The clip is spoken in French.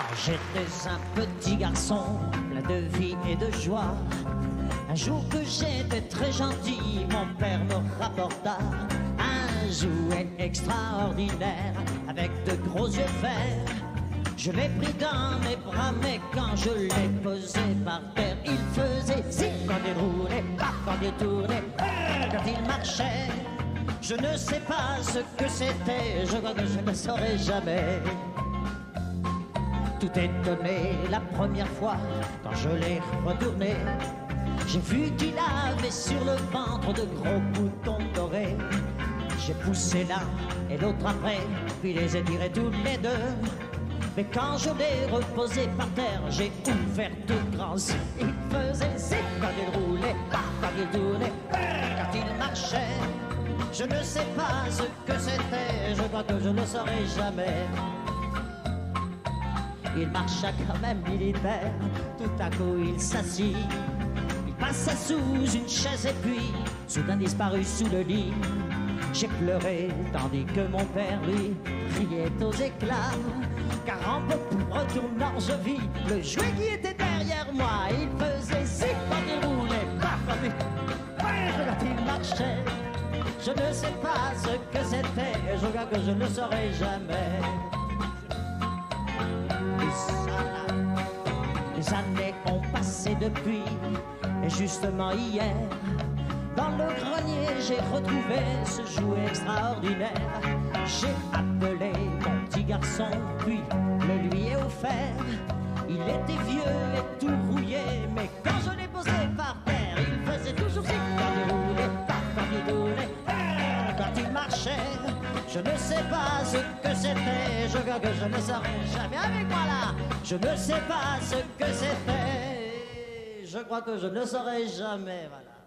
Quand j'étais un petit garçon, plein de vie et de joie, un jour que j'étais très gentil, mon père me rapporta un jouet extraordinaire avec de gros yeux verts. Je l'ai pris dans mes bras, mais quand je l'ai posé par terre, il faisait zip quand il roulait, paf quand il tournait, quand il marchait. Je ne sais pas ce que c'était, je crois que je ne saurais jamais. Tout étonné la première fois, quand je l'ai retourné, j'ai vu qu'il avait sur le ventre de gros boutons dorés. J'ai poussé l'un et l'autre après, puis les ai tirés tous les deux. Mais quand je l'ai reposé par terre, j'ai ouvert de grands yeux. Il faisait zip quand il roulait, paf quand il tournait, quand il marchait. Je ne sais pas ce que c'était, je crois que je ne saurais jamais. Il marcha quand même militaire, tout à coup il s'assit. Il passa sous une chaise et puis soudain disparut sous le lit. J'ai pleuré tandis que mon père lui criait aux éclats, car en retournant je vis le jouet qui était derrière moi. Il faisait zip quand il roulait, paf quand il marchait. Je ne sais pas ce que c'était, je crois que je ne saurais jamais. Les années ont passé depuis, et justement hier, dans le grenier j'ai retrouvé ce jouet extraordinaire. J'ai appelé mon petit garçon, puis le lui ai offert. Il était vieux et tout rouillé, mais quand je l'ai posé par terre, il faisait toujours zip quand il roulait, paf quand il tournait, quand il marchait. Je ne sais pas ce que c'était, je crois que je ne saurais jamais. Avec moi là, je ne sais pas ce que c'était, je crois que je ne saurais jamais, voilà.